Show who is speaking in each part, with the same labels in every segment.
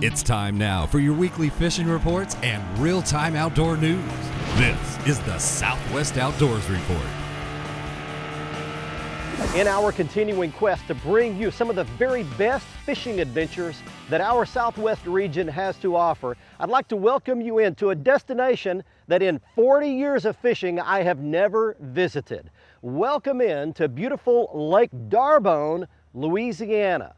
Speaker 1: It's time now for your weekly fishing reports and real-time outdoor news. This is the Southwest Outdoors Report.
Speaker 2: In our continuing quest to bring you some of the very best fishing adventures that our Southwest region has to offer, I'd like to welcome you into a destination that in 40 years of fishing I have never visited. Welcome in to beautiful Lake Darbonne, Louisiana.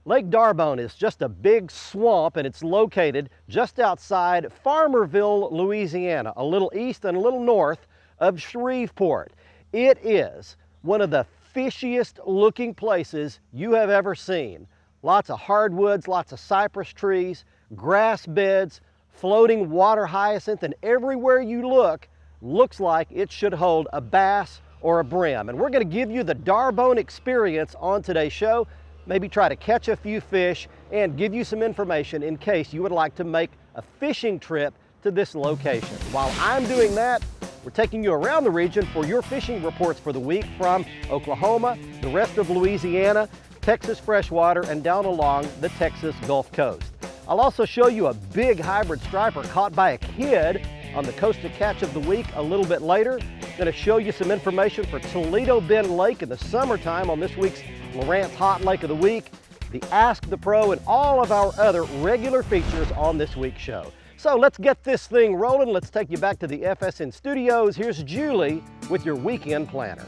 Speaker 2: Lake Darbonne is just a big swamp, and it's located just outside Farmerville, Louisiana, a little east and a little north of Shreveport. It is one of the fishiest looking places you have ever seen. Lots of hardwoods, lots of cypress trees, grass beds, floating water hyacinth, and everywhere you look looks like it should hold a bass or a brim. And we're going to give you the Darbonne experience on today's show. Maybe try to catch a few fish and give you some information in case you would like to make a fishing trip to this location. While I'm doing that, we're taking you around the region for your fishing reports for the week from Oklahoma, the rest of Louisiana, Texas freshwater, and down along the Texas Gulf Coast. I'll also show you a big hybrid striper caught by a kid on the Coastal Catch of the Week a little bit later. Going to show you some information for Toledo Bend Lake in the summertime on this week's Lawrence Hot Lake of the Week, the Ask the Pro, and all of our other regular features on this week's show. So let's get this thing rolling. Let's take you back to the FSN studios. Here's Julie with your weekend planner.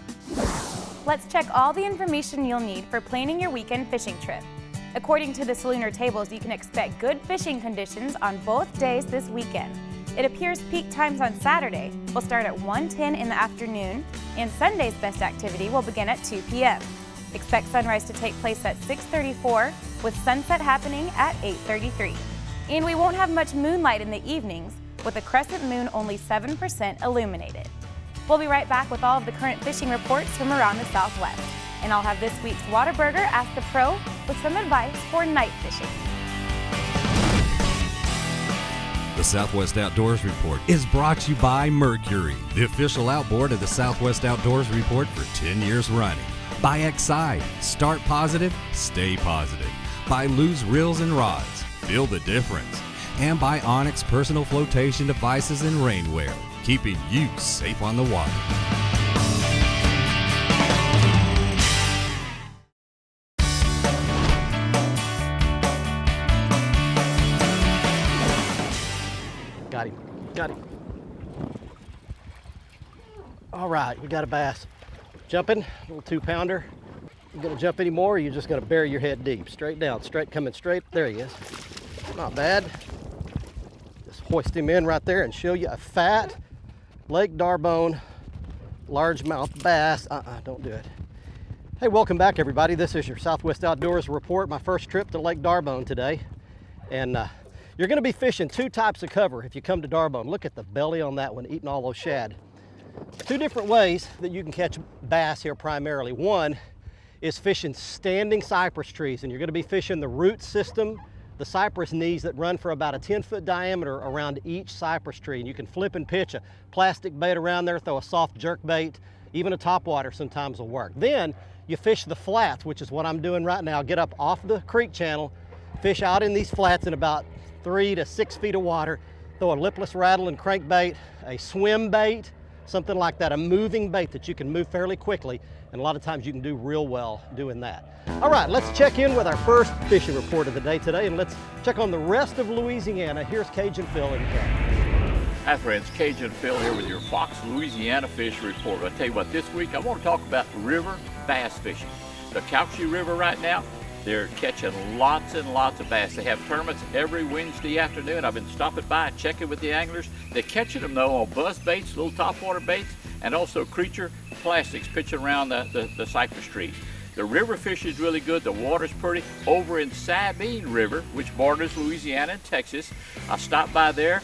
Speaker 3: Let's check all the information you'll need for planning your weekend fishing trip. According to the Salooner tables, you can expect good fishing conditions on both days this weekend. It appears peak times on Saturday will start at 1:10 in the afternoon, and Sunday's best activity will begin at 2 p.m. Expect sunrise to take place at 6:34, with sunset happening at 8:33. And we won't have much moonlight in the evenings, with the crescent moon only 7% illuminated. We'll be right back with all of the current fishing reports from around the Southwest. And I'll have this week's Whataburger Ask the Pro with some advice for night fishing.
Speaker 1: The Southwest Outdoors Report is brought to you by Mercury, the official outboard of the Southwest Outdoors Report for 10 years running. By Excite, start positive, stay positive. By Lose Reels and Rods, feel the difference. And by Onyx Personal Flotation Devices and Rainwear, keeping you safe on the water.
Speaker 2: Got him. All right, we got a bass. Jumping, a little 2-pounder. You gonna jump anymore, or you just gonna bury your head deep? Straight down, coming straight. There he is. Not bad. Just hoist him in right there and show you a fat Lake Darbonne largemouth bass. Don't do it. Hey, welcome back everybody. This is your Southwest Outdoors Report, my first trip to Lake Darbonne today. And you're gonna be fishing two types of cover if you come to Darbonne. Look at the belly on that one, eating all those shad. Two different ways that you can catch bass here primarily. One is fishing standing cypress trees, and you're gonna be fishing the root system, the cypress knees that run for about a 10-foot diameter around each cypress tree. And you can flip and pitch a plastic bait around there, throw a soft jerk bait, even a topwater sometimes will work. Then you fish the flats, which is what I'm doing right now. Get up off the creek channel, fish out in these flats in about 3 to 6 feet of water, throw a lipless rattle and crankbait, a swim bait, something like that, a moving bait that you can move fairly quickly, and a lot of times you can do real well doing that. All right, let's check in with our first fishing report of the day today, and let's check on the rest of Louisiana. Here's Cajun Phil in Canton.
Speaker 4: Hi friends, Cajun Phil here with your Fox Louisiana Fish Report. I'll tell you what, this week I want to talk about river bass fishing. The Cauchy River right now, they're catching lots and lots of bass. They have tournaments every Wednesday afternoon. I've been stopping by and checking with the anglers. They're catching them though on buzz baits, little topwater baits, and also creature plastics pitching around the cypress trees. The river fish is really good. The water's pretty. Over in Sabine River, which borders Louisiana and Texas, I stopped by there,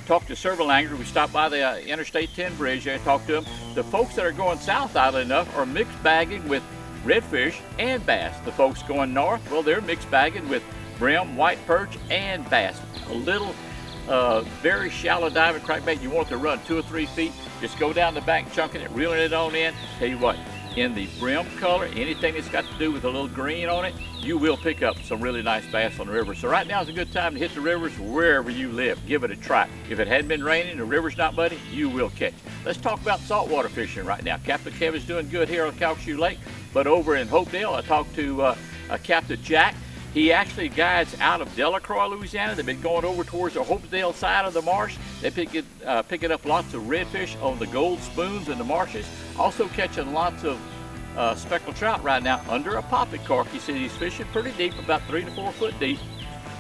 Speaker 4: talked to several anglers. We stopped by the Interstate 10 bridge there and talked to them. The folks that are going south, oddly enough, are mixed bagging with redfish and bass. The folks going north, well, they're mixed bagging with brim, white perch, and bass. A little very shallow diving crankbait. You want it to run 2 or 3 feet. Just go down the bank, chunking it, reeling it on in. Tell you what, in the brim color, anything that's got to do with a little green on it, you will pick up some really nice bass on the river. So right now is a good time to hit the rivers wherever you live. Give it a try. If it hadn't been raining, the river's not muddy, you will catch. Let's talk about saltwater fishing right now. Captain Kevin's doing good here on Calcasieu Lake, but over in Hopedale, I talked to Captain Jack. He actually guides out of Delacroix, Louisiana. They've been going over towards the Hopedale side of the marsh. They're picking up lots of redfish on the gold spoons in the marshes. Also catching lots of speckled trout right now under a poppet cork. He said he's fishing pretty deep, about 3 to 4 foot deep.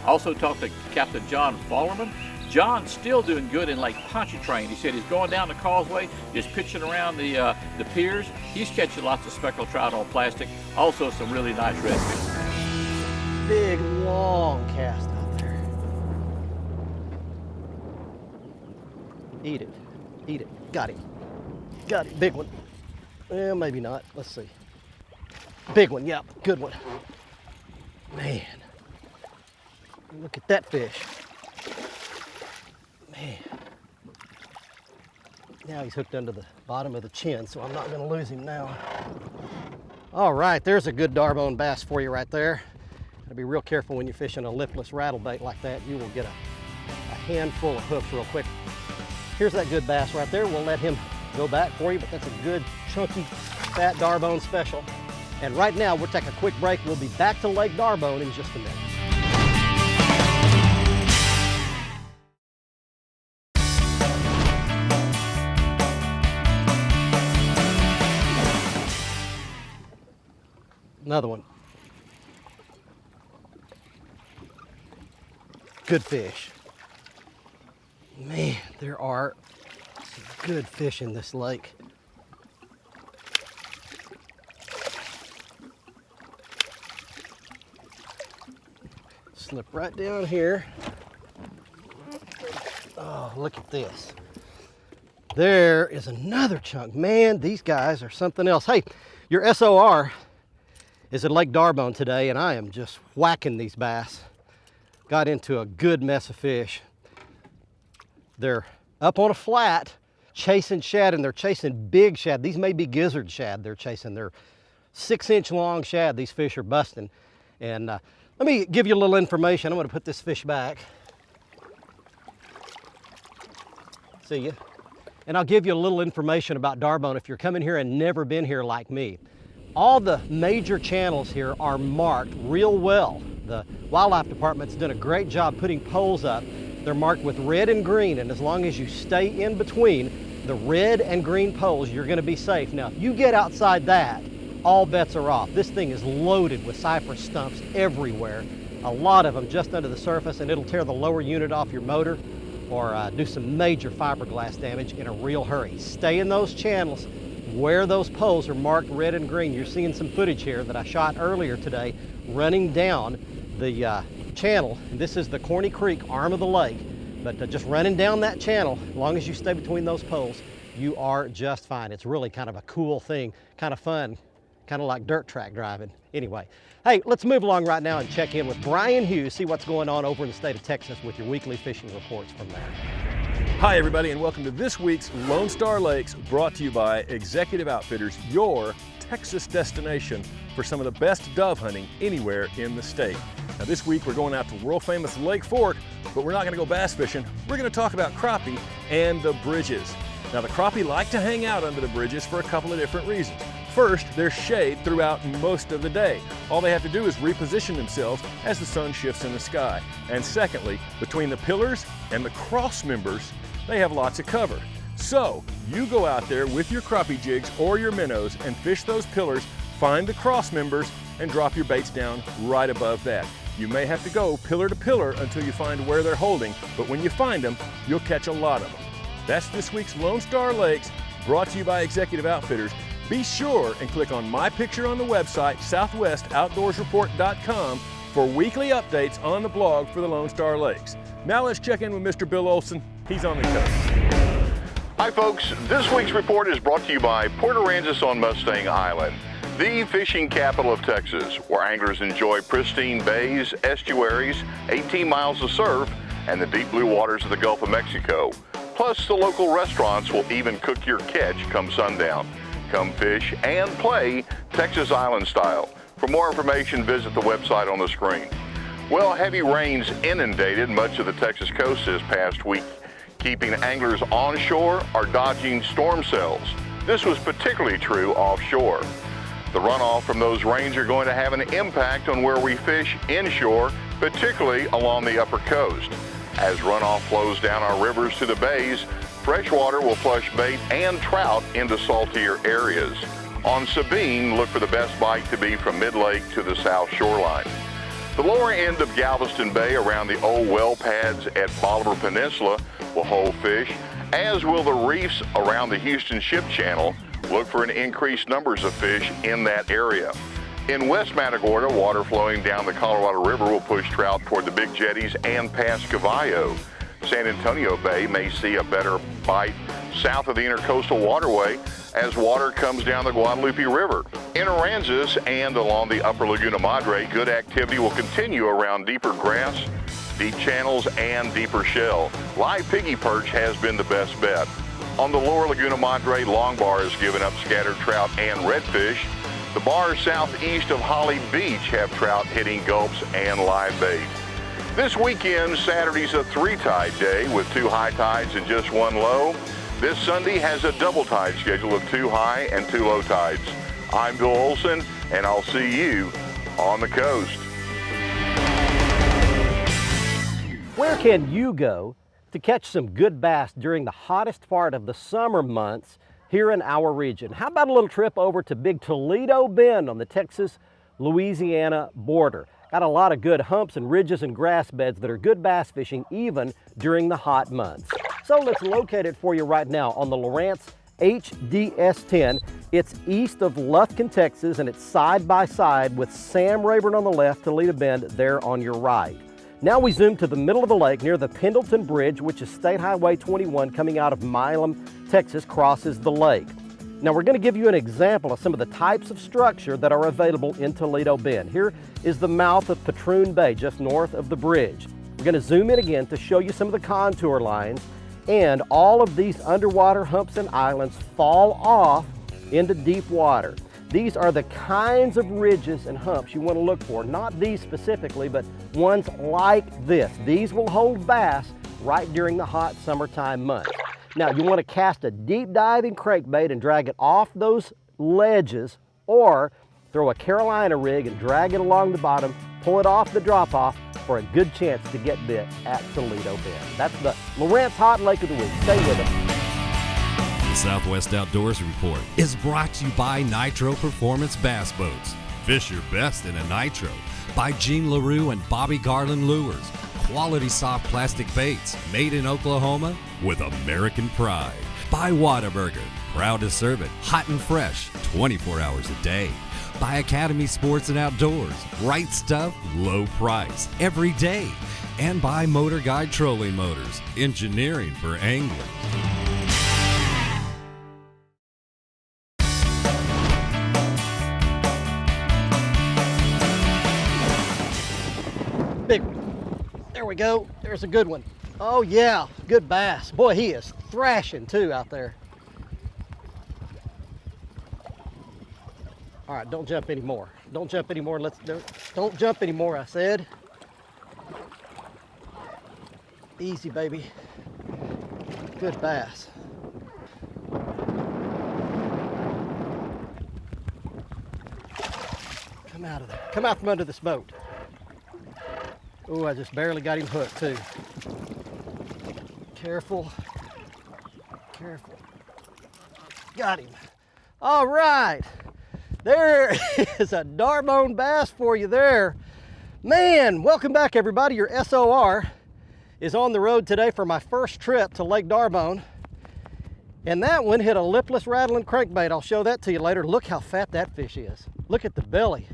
Speaker 4: Also talked to Captain John Fallerman. John's still doing good in Lake Pontchartrain. He said he's going down the causeway, just pitching around the piers. He's catching lots of speckled trout on plastic. Also some really nice redfish.
Speaker 2: Big, long cast out there. Eat it. Eat it. Got him. Got it. Big one. Well, maybe not. Let's see. Big one. Yep. Good one. Man. Look at that fish. Man. Now he's hooked under the bottom of the chin, so I'm not going to lose him now. All right. There's a good Darbonne bass for you right there. Gotta be real careful when you're fishing a lipless rattle bait like that. You will get a handful of hooks real quick. Here's that good bass right there. We'll let him go back for you, but that's a good, chunky, fat Darbonne special. And right now, we'll take a quick break. We'll be back to Lake Darbonne in just a minute. Another one. Good fish. Man, there are some good fish in this lake. Slip right down here. Oh, look at this. There is another chunk. Man, these guys are something else. Hey, your SOR is at Lake Darbonne today, and I am just whacking these bass. Got into a good mess of fish. They're up on a flat chasing shad, and they're chasing big shad. These may be gizzard shad they're chasing. They're 6-inch long shad these fish are busting. And let me give you a little information. I'm going to put this fish back. See ya. And I'll give you a little information about Darbonne if you're coming here and never been here like me. All the major channels here are marked real well. The wildlife department's done a great job putting poles up. They're marked with red and green, and as long as you stay in between the red and green poles, you're going to be safe. Now, if you get outside that, all bets are off. This thing is loaded with cypress stumps everywhere, a lot of them just under the surface, and it'll tear the lower unit off your motor or do some major fiberglass damage in a real hurry. Stay in those channels where those poles are marked red and green. You're seeing some footage here that I shot earlier today running down the channel. This is the Corny Creek arm of the lake, but just running down that channel, as long as you stay between those poles, you are just fine. It's really kind of a cool thing, kind of fun, kind of like dirt track driving. Anyway, hey, let's move along right now and check in with Brian Hughes, see what's going on over in the state of Texas with your weekly fishing reports from there.
Speaker 5: Hi everybody, and welcome to this week's Lone Star Lakes, brought to you by Executive Outfitters, your Texas destination for some of the best dove hunting anywhere in the state. Now this week we're going out to world famous Lake Fork, but we're not going to go bass fishing. We're going to talk about crappie and the bridges. Now the crappie like to hang out under the bridges for a couple of different reasons. First, there's shade throughout most of the day. All they have to do is reposition themselves as the sun shifts in the sky. And secondly, between the pillars and the cross members, they have lots of cover. So you go out there with your crappie jigs or your minnows and fish those pillars, find the cross members, and drop your baits down right above that. You may have to go pillar to pillar until you find where they're holding, but when you find them, you'll catch a lot of them. That's this week's Lone Star Lakes, brought to you by Executive Outfitters. Be sure and click on my picture on the website, southwestoutdoorsreport.com, for weekly updates on the blog for the Lone Star Lakes. Now let's check in with Mr. Bill Olson. He's on the coast.
Speaker 6: Hi folks, this week's report is brought to you by Port Aransas on Mustang Island, the fishing capital of Texas, where anglers enjoy pristine bays, estuaries, 18 miles of surf, and the deep blue waters of the Gulf of Mexico. Plus, the local restaurants will even cook your catch come sundown. Come fish and play Texas Island style. For more information, visit the website on the screen. Well, heavy rains inundated much of the Texas coast this past week, keeping anglers onshore or dodging storm cells. This was particularly true offshore. The runoff from those rains are going to have an impact on where we fish inshore, particularly along the upper coast. As runoff flows down our rivers to the bays, freshwater will flush bait and trout into saltier areas. On Sabine, look for the best bite to be from mid-lake to the south shoreline. The lower end of Galveston Bay around the old well pads at Bolivar Peninsula will hold fish, as will the reefs around the Houston Ship Channel. Look for an increased numbers of fish in that area. In West Matagorda, water flowing down the Colorado River will push trout toward the big jetties and past Cavallo. San Antonio Bay may see a better bite south of the Intercoastal Waterway as water comes down the Guadalupe River. In Aransas and along the upper Laguna Madre, good activity will continue around deeper grass, deep channels, and deeper shell. Live piggy perch has been the best bet. On the lower Laguna Madre, longbar has given up scattered trout and redfish. The bars southeast of Holly Beach have trout hitting gulps and live bait. This weekend, Saturday's a 3-tide day with 2 high tides and just 1 low. This Sunday has a double tide schedule of 2 high and 2 low tides. I'm Bill Olson, and I'll see you on the coast.
Speaker 2: Where can you go to catch some good bass during the hottest part of the summer months here in our region? How about a little trip over to Big Toledo Bend on the Texas-Louisiana border? Got a lot of good humps and ridges and grass beds that are good bass fishing even during the hot months. So let's locate it for you right now on the Lowrance HDS-10. It's east of Lufkin, Texas, and it's side by side with Sam Rayburn on the left, Toledo Bend there on your right. Now we zoom to the middle of the lake near the Pendleton Bridge, which is State Highway 21 coming out of Milam, Texas, crosses the lake. Now we're going to give you an example of some of the types of structure that are available in Toledo Bend. Here is the mouth of Patroon Bay, just north of the bridge. We're going to zoom in again to show you some of the contour lines, and all of these underwater humps and islands fall off into deep water. These are the kinds of ridges and humps you want to look for, not these specifically, but ones like this. These will hold bass right during the hot summertime months. Now you want to cast a deep diving crankbait and drag it off those ledges, or throw a Carolina rig and drag it along the bottom, pull it off the drop off for a good chance to get bit at Toledo Bend. That's the Lowrance Hot Lake of the Week. Stay with us.
Speaker 1: The Southwest Outdoors Report is brought to you by Nitro Performance Bass Boats. Fish your best in a Nitro. By Gene LaRue and Bobby Garland Lures. Quality soft plastic baits made in Oklahoma with American pride. By Whataburger, proud to serve it hot and fresh 24 hours a day. By Academy Sports and Outdoors, right stuff, low price every day. And by Motor Guide Trolling Motors, engineering for angling.
Speaker 2: Big one. There we go. There's a good one. Oh yeah, good bass. Boy, he is thrashing too out there. All right, don't jump anymore. Don't jump anymore. Don't jump anymore, I said. Easy, baby. Good bass. Come out of there. Come out from under this boat. Oh, I just barely got him hooked too. Careful. Careful. Got him. All right. There is a Darbonne bass for you there. Man, welcome back everybody. Your SOR is on the road today for my first trip to Lake Darbonne. And that one hit a lipless rattling crankbait. I'll show that to you later. Look how fat that fish is. Look at the belly.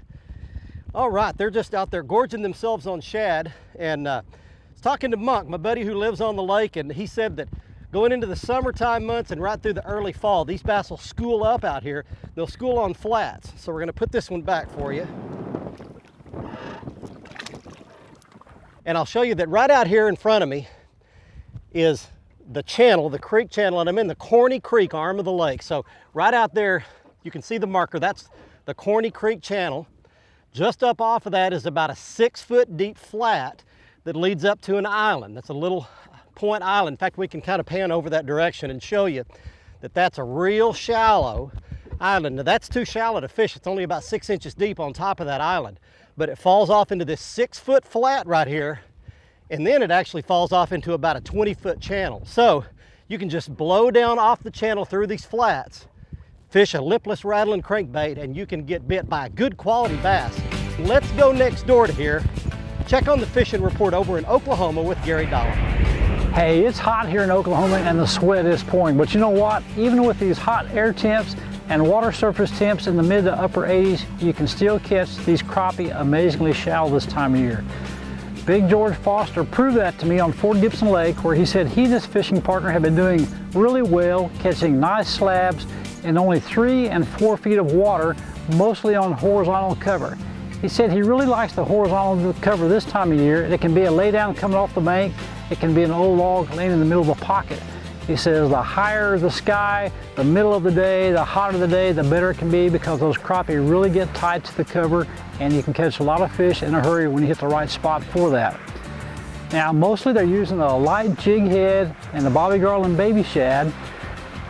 Speaker 2: All right, they're just out there gorging themselves on shad. And I was talking to Monk, my buddy who lives on the lake, and he said that going into the summertime months and right through the early fall, these bass will school up out here. They'll school on flats. So we're gonna put this one back for you. And I'll show you that right out here in front of me is the channel, the creek channel, and I'm in the Corny Creek arm of the lake. So right out there You can see the marker, that's the Corny Creek Channel. Just up off of that is about a 6-foot deep flat that leads up to an island. That's a little point island. In fact, we can kind of pan over that direction and show you that that's a real shallow island. Now that's too shallow to fish. It's only about 6 inches deep on top of that island, but it falls off into this 6-foot flat right here, and then it actually falls off into about a 20-foot channel. So you can just blow down off the channel through these flats, fish a lipless rattling crankbait, and you can get bit by a good quality bass. Let's go next door to here. Check on the fishing report over in Oklahoma with Gary Dollar.
Speaker 7: Hey, it's hot here in Oklahoma and the sweat is pouring, but you know what? Even with these hot air temps and water surface temps in the mid to upper 80s, you can still catch these crappie amazingly shallow this time of year. Big George Foster proved that to me on Fort Gibson Lake, where he said he and his fishing partner have been doing really well, catching nice slabs in only 3 and 4 feet of water, mostly on horizontal cover. He said he really likes the horizontal cover this time of year. It can be a laydown coming off the bank. It can be an old log laying in the middle of a pocket. He says the higher the sky, the middle of the day, the hotter the day, the better it can be, because those crappie really get tight to the cover and you can catch a lot of fish in a hurry when you hit the right spot for that. Now, mostly they're using a light jig head and the Bobby Garland baby shad,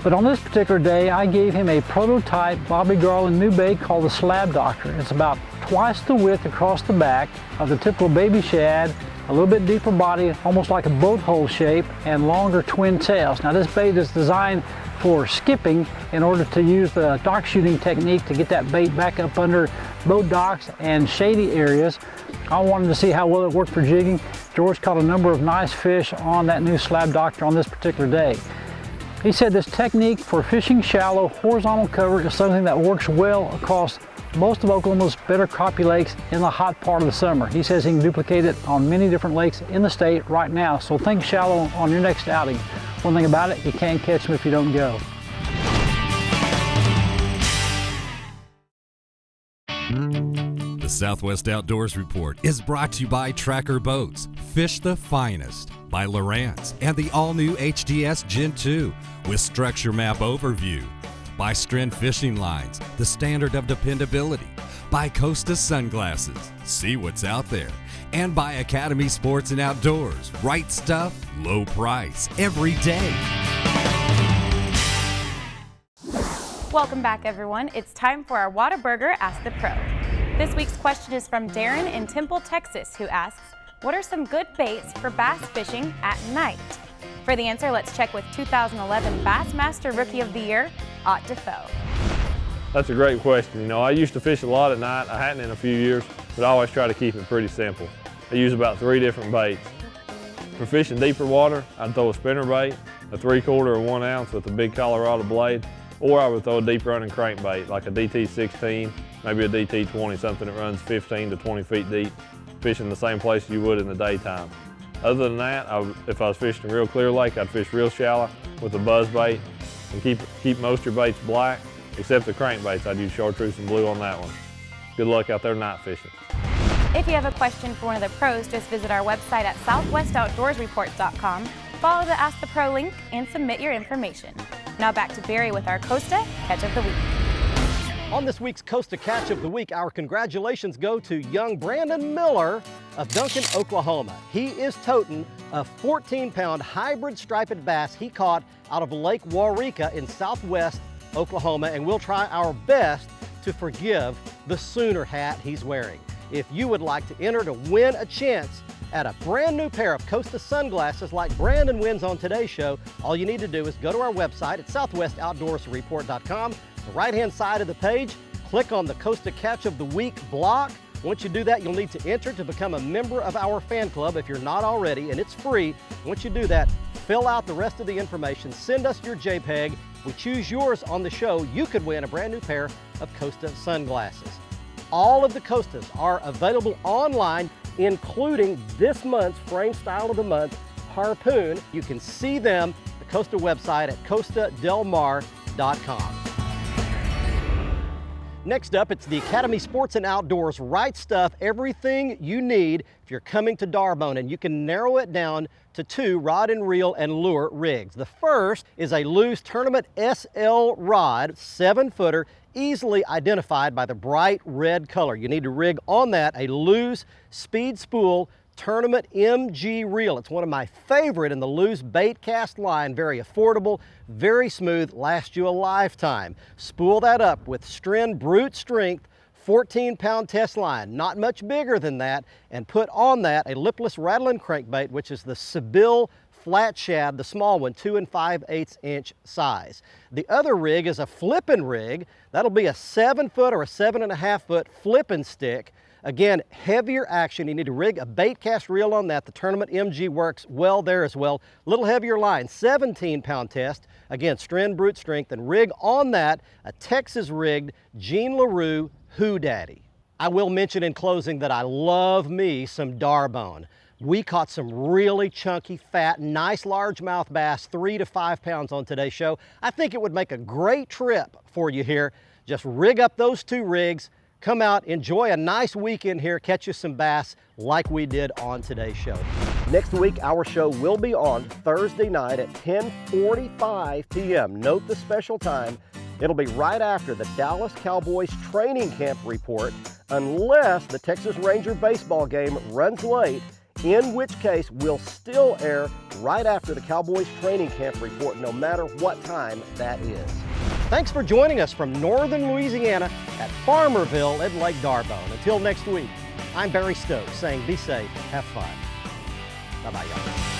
Speaker 7: but on this particular day I gave him a prototype Bobby Garland new bait called the Slab Doctor. It's about twice the width across the back of the typical baby shad, a little bit deeper body, almost like a boat hole shape, and longer twin tails. Now this bait is designed for skipping in order to use the dock shooting technique to get that bait back up under boat docks and shady areas. I wanted to see how well it worked for jigging. George caught a number of nice fish on that new Slab Doctor on this particular day. He said this technique for fishing shallow horizontal cover is something that works well across most of Oklahoma's better crappie lakes in the hot part of the summer. He says he can duplicate it on many different lakes in the state right now, so think shallow on your next outing. One thing about it, you can't catch them if you don't go.
Speaker 1: The Southwest Outdoors Report is brought to you by Tracker Boats, Fish the Finest, by Lowrance, and the all-new HDS Gen 2 with Structure Map Overview, by Stren Fishing Lines, the standard of dependability, by Costa Sunglasses, see what's out there, and by Academy Sports and Outdoors, right stuff, low price, every day.
Speaker 3: Welcome back, everyone. It's time for our Whataburger Ask the Pro. This week's question is from Darren in Temple, Texas, who asks, what are some good baits for bass fishing at night? For the answer, let's check with 2011 Bassmaster Rookie of the Year, Ott Defoe.
Speaker 8: That's a great question. You know, I used to fish a lot at night. I hadn't in a few years, but I always try to keep it pretty simple. I use about 3 different baits. For fishing deeper water, I'd throw a spinner bait, a 3/4 or 1 ounce with a big Colorado blade, or I would throw a deep running crankbait like a DT16, maybe a DT20, something that runs 15 to 20 feet deep, fishing the same place you would in the daytime. Other than that, if I was fishing a real clear lake, I'd fish real shallow with a buzz bait and keep most of your baits black, except the crankbaits. I'd use chartreuse and blue on that one. Good luck out there night fishing.
Speaker 3: If you have a question for one of the pros, just visit our website at southwestoutdoorsreport.com, follow the Ask the Pro link, and submit your information. Now back to Barry with our Costa Catch of the Week.
Speaker 2: On this week's Costa Catch of the Week, our congratulations go to young Brandon Miller of Duncan, Oklahoma. He is toting a 14-pound hybrid striped bass he caught out of Lake Waurika in southwest Oklahoma, and we'll try our best to forgive the Sooner hat he's wearing. If you would like to enter to win a chance at a brand new pair of Costa sunglasses like Brandon wins on today's show, all you need to do is go to our website at southwestoutdoorsreport.com. The right-hand side of the page, click on the Costa Catch of the Week block. Once you do that, you'll need to enter to become a member of our fan club if you're not already, and it's free. Once you do that, fill out the rest of the information, send us your JPEG. If we choose yours on the show, you could win a brand new pair of Costa sunglasses. All of the Costas are available online, including this month's Frame Style of the Month, Harpoon. You can see them at the Costa website at costadelmar.com. Next up, it's the Academy Sports and Outdoors Right Stuff, everything you need if you're coming to Darbonne, and you can narrow it down to 2 rod and reel and lure rigs. The first is a Lew's Tournament SL rod, 7-footer. easily identified by the bright red color. You need to rig on that a Lew's Speed Spool Tournament MG reel. It's one of my favorite in the Lew's bait cast line. Very affordable, very smooth, lasts you a lifetime. Spool that up with Stren Brute Strength 14-pound test line, not much bigger than that, and put on that a lipless rattling crankbait, which is the Sibyl flat shad, the small one, 2 5/8 inch size. The other rig is a flipping rig. That'll be a 7-foot or a 7.5-foot flipping stick. Again, heavier action. You need to rig a bait cast reel on that. The Tournament MG works well there as well. Little heavier line, 17-pound test. Again, Stren Brute Strength, and rig on that a Texas rigged Jean LaRue Who Daddy. I will mention in closing that I love me some Darbonne. We caught some really chunky, fat, nice largemouth bass, 3 to 5 pounds on today's show. I think it would make a great trip for you here. Just rig up those 2 rigs, come out, enjoy a nice weekend here, catch you some bass like we did on today's show. Next week, our show will be on Thursday night at 10:45 p.m. Note the special time. It'll be right after the Dallas Cowboys training camp report, unless the Texas Ranger baseball game runs late, in which case we'll still air right after the Cowboys training camp report, no matter what time that is. Thanks for joining us from northern Louisiana at Farmerville at Lake Darbonne. Until next week, I'm Barry Stokes saying be safe, have fun. Bye-bye, y'all.